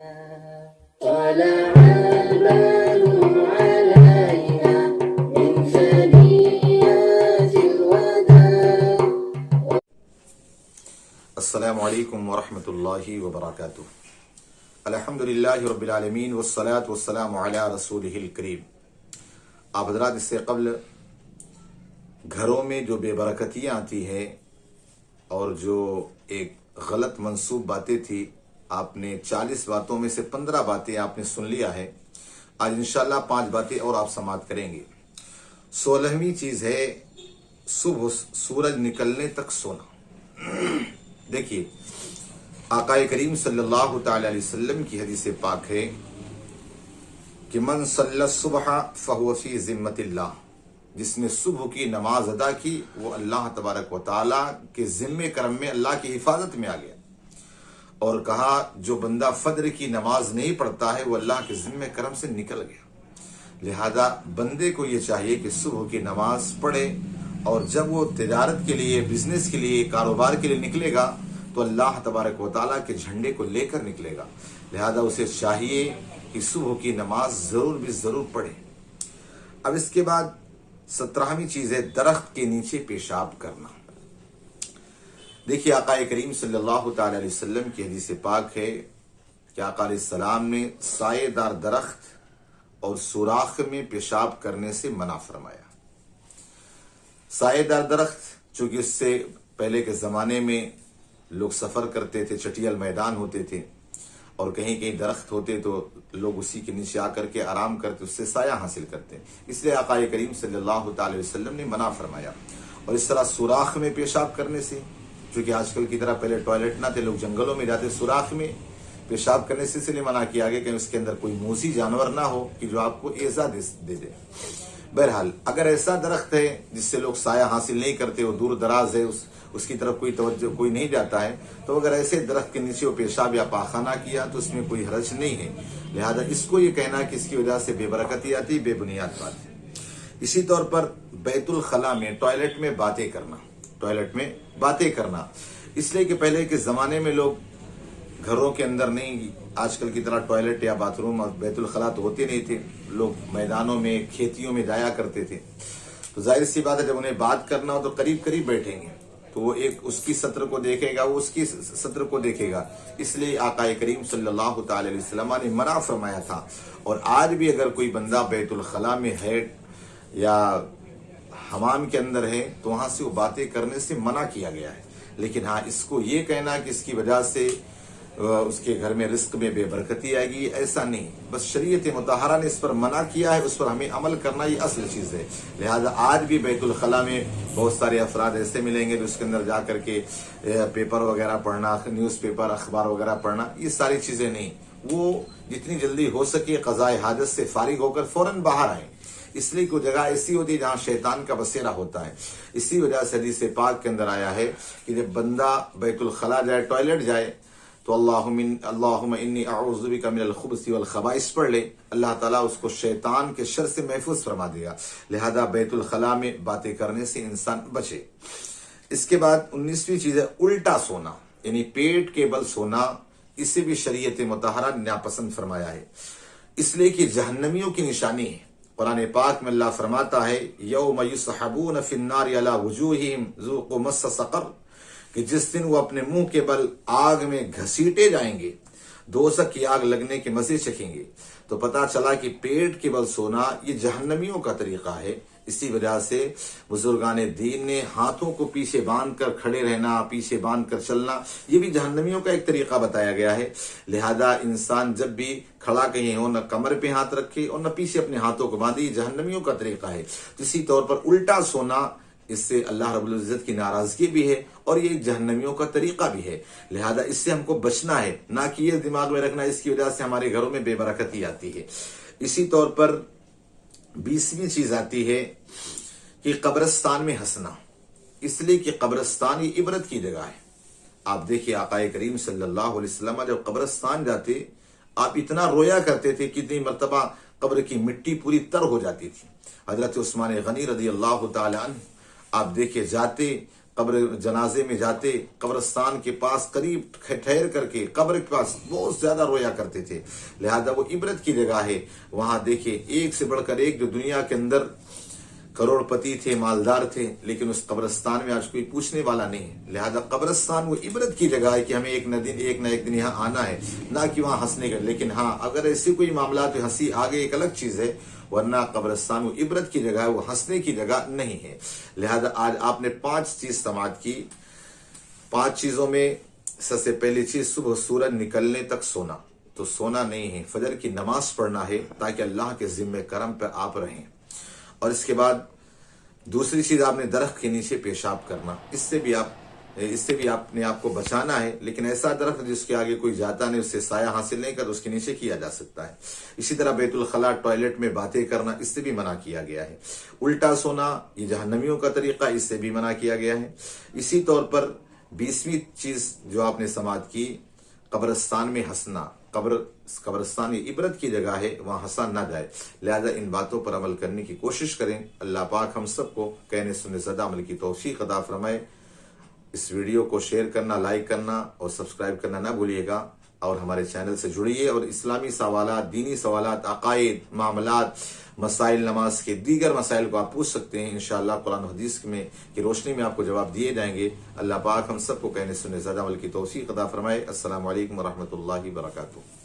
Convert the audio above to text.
طلع البدر علينا من ثنيات الوداع. السلام علیکم ورحمۃ اللہ وبرکاتہ. الحمدللہ رب العالمین والصلاة والسلام علی رسولہ الکریم. آپ حضرات، اس سے قبل گھروں میں جو بے برکتیاں آتی ہیں اور جو ایک غلط منسوب باتیں تھی، آپ نے 40 باتوں میں سے 15 باتیں آپ نے سن لیا ہے. آج انشاءاللہ 5 باتیں اور آپ سماعت کریں گے. 16ویں چیز ہے صبح سورج نکلنے تک سونا. دیکھیے، آقا کریم صلی اللہ تعالی علیہ وسلم کی حدیث پاک ہے کہ من صلی الصبح فہو فی ذمۃ اللہ، جس نے صبح کی نماز ادا کی وہ اللہ تبارک و تعالی کے ذمہ کرم میں، اللہ کی حفاظت میں آ گیا. اور کہا جو بندہ فجر کی نماز نہیں پڑھتا ہے وہ اللہ کے ذمہ کرم سے نکل گیا. لہذا بندے کو یہ چاہیے کہ صبح کی نماز پڑھے، اور جب وہ تجارت کے لیے، بزنس کے لیے، کاروبار کے لیے نکلے گا تو اللہ تبارک و تعالیٰ کے جھنڈے کو لے کر نکلے گا. لہذا اسے چاہیے کہ صبح کی نماز ضرور بھی ضرور پڑھے. اب اس کے بعد 17ویں چیز ہے درخت کے نیچے پیشاب کرنا. دیکھیے، آقا کریم صلی اللہ تعالی علیہ وسلم کی حدیث پاک ہے کہ آقا علیہ السلام نے سائے دار درخت اور سوراخ میں پیشاب کرنے سے منع فرمایا. سائے دار درخت، چونکہ اس سے پہلے کے زمانے میں لوگ سفر کرتے تھے، چٹیل میدان ہوتے تھے اور کہیں کہیں درخت ہوتے تو لوگ اسی کے نیچے آ کر کے آرام کرتے، اس سے سایہ حاصل کرتے. اس لیے آقا کریم صلی اللہ تعالی وسلم نے منع فرمایا. اور اس طرح سوراخ میں پیشاب کرنے سے، چونکہ آج کل کی طرح پہلے ٹوائلٹ نہ تھے، لوگ جنگلوں میں جاتے، سوراخ میں پیشاب کرنے سے اس لیے منع کیا گیا کہ اس کے اندر کوئی موذی جانور نہ ہو کہ جو آپ کو ایذا دے دے. بہرحال اگر ایسا درخت ہے جس سے لوگ سایہ حاصل نہیں کرتے، وہ دور دراز ہے، اس کی طرف کوئی توجہ کوئی نہیں جاتا ہے، تو اگر ایسے درخت کے نیچے وہ پیشاب یا پاخانہ کیا تو اس میں کوئی حرج نہیں ہے. لہذا اس کو یہ کہنا کہ اس کی وجہ سے بے برکتی آتی، بے بنیاد بات ہے. اسی طور پر بیت الخلاء میں، ٹوائلٹ میں باتیں کرنا، اس لیے کہ پہلے کے زمانے میں لوگ گھروں کے اندر نہیں، آج کل کی طرح ٹوائلٹ یا باتھ روم اور بیت الخلاء تو ہوتے نہیں تھے. لوگ میدانوں میں، کھیتیوں میں جایا کرتے تھے. تو ظاہر سی بات ہے جب انہیں بات کرنا ہو تو قریب قریب بیٹھیں گے، تو وہ ایک اس کی سطر کو دیکھے گا، وہ اس کی سطر کو دیکھے گا. اس لیے آقا کریم صلی اللہ تعالی علیہ وسلم نے منع فرمایا تھا. اور آج بھی اگر کوئی بندہ بیت الخلاء میں ہے یا حمام کے اندر ہے تو وہاں سے وہ باتیں کرنے سے منع کیا گیا ہے. لیکن ہاں، اس کو یہ کہنا کہ اس کی وجہ سے اس کے گھر میں رزق میں بے برکتی آئے گی، ایسا نہیں. بس شریعت مطہرہ نے اس پر منع کیا ہے، اس پر ہمیں عمل کرنا یہ اصل چیز ہے. لہذا آج بھی بیت الخلاء میں بہت سارے افراد ایسے ملیں گے جو اس کے اندر جا کر کے پیپر وغیرہ پڑھنا، نیوز پیپر، اخبار وغیرہ پڑھنا، یہ ساری چیزیں نہیں. وہ جتنی جلدی ہو سکے قضائے حاجت سے فارغ ہو کر فوراً باہر آئیں. اس لیے کوئی جگہ ایسی ہوتی ہے جہاں شیطان کا بسیرا ہوتا ہے. اسی وجہ سے حدیث پاک کے اندر آیا ہے کہ جب بندہ بیت الخلاء جائے، ٹوائلٹ جائے، تو اللہم انی اعوذ بک من الخبث والخبائث پڑھ لے، اللہ تعالیٰ اس کو شیطان کے شر سے محفوظ فرما دے گا. لہذا بیت الخلاء میں باتیں کرنے سے انسان بچے. اس کے بعد 19ویں چیز ہے الٹا سونا، یعنی پیٹ کے بل سونا. اسے بھی شریعت مطہرہ نے ناپسند فرمایا ہے، اس لیے کہ جہنمیوں کی نشانی ہے. قرآن پاک میں اللہ فرماتا ہے یوم یسحبون فی النار علی وجوہہم ذوقوا مس سقر، کہ جس دن وہ اپنے منہ کے بل آگ میں گھسیٹے جائیں گے، دوزخ کی آگ لگنے کے مزے چکھیں گے. تو پتہ چلا کہ پیٹ کے بل سونا یہ جہنمیوں کا طریقہ ہے. اسی وجہ سے بزرگان دین نے ہاتھوں کو پیچھے باندھ کر کھڑے رہنا، پیچھے باندھ کر چلنا، یہ بھی جہنمیوں کا ایک طریقہ بتایا گیا ہے. لہذا انسان جب بھی کھڑا کہیں ہو، نہ کمر پہ ہاتھ رکھے اور نہ پیچھے اپنے ہاتھوں کو باندھے، یہ جہنمیوں کا طریقہ ہے. اسی طور پر الٹا سونا، اس سے اللہ رب العزت کی ناراضگی بھی ہے اور یہ جہنمیوں کا طریقہ بھی ہے. لہذا اس سے ہم کو بچنا ہے، نہ کہ یہ دماغ میں رکھنا اس کی وجہ سے ہمارے گھروں میں بے برکتی آتی ہے. اسی طور پر 20ویں چیز آتی ہے کہ قبرستان میں ہنسنا، اس لیے کہ قبرستان یہ عبرت کی جگہ ہے. آپ دیکھیے آقا کریم صلی اللہ علیہ وسلم جب قبرستان جاتے آپ اتنا رویا کرتے تھے، کتنی مرتبہ قبر کی مٹی پوری تر ہو جاتی تھی. حضرت عثمان غنی رضی اللہ تعالی عنہ آپ دیکھے جاتے قبر جنازے میں جاتے قبرستان کے پاس قریب ٹھہر کر کے قبر کے پاس بہت زیادہ رویا کرتے تھے. لہذا وہ عبرت کی جگہ ہے. وہاں دیکھیں ایک سے بڑھ کر ایک جو دنیا کے اندر کروڑ پتی تھے، مالدار تھے، لیکن اس قبرستان میں آج کوئی پوچھنے والا نہیں ہے. لہذا قبرستان وہ عبرت کی جگہ ہے کہ ہمیں ایک نہ ایک دن یہاں آنا ہے، نہ کہ وہاں ہنسنے کا. لیکن ہاں اگر ایسے کوئی معاملات ہنسی آگے ایک الگ چیز ہے، ورنہ قبرستان وہ عبرت کی جگہ ہے، وہ ہنسنے کی جگہ نہیں ہے. لہذا آج آپ نے 5 چیز سماعت کی. 5 چیزوں میں سب سے پہلی چیز صبح سورج نکلنے تک سونا. تو سونا نہیں ہے، فجر کی نماز پڑھنا ہے تاکہ اللہ کے ذمہ کرم پہ آپ رہیں. اور اس کے بعد دوسری چیز آپ نے درخت کے نیچے پیشاب کرنا. اس سے بھی آپ نے آپ کو بچانا ہے، لیکن ایسا درخت جس کے آگے کوئی جاتا نہیں، اس سے سایہ حاصل نہیں کرتا، اس کے نیچے کیا جا سکتا ہے. اسی طرح بیت الخلاء ٹوائلٹ میں باتیں کرنا، اس سے بھی منع کیا گیا ہے. الٹا سونا یہ جہنمیوں کا طریقہ، اس سے بھی منع کیا گیا ہے. اسی طور پر 20ویں چیز جو آپ نے سماعت کی، قبرستان میں ہنسنا. قبرستان یہ عبرت کی جگہ ہے، وہاں ہنسا نہ جائے. لہذا ان باتوں پر عمل کرنے کی کوشش کریں. اللہ پاک ہم سب کو کہنے سننے زدہ عمل کی توفیق عطا فرمائے. اس ویڈیو کو شیئر کرنا، لائک کرنا اور سبسکرائب کرنا نہ بھولیے گا. اور ہمارے چینل سے جڑیے اور اسلامی سوالات، دینی سوالات، عقائد، معاملات، مسائل نماز کے دیگر مسائل کو آپ پوچھ سکتے ہیں. انشاءاللہ قرآن و حدیث میں کی روشنی میں آپ کو جواب دیے جائیں گے. اللہ پاک ہم سب کو کہنے سننے زیادہ عمل کی توفیق عطا فرمائے. السلام علیکم ورحمۃ اللہ وبرکاتہ.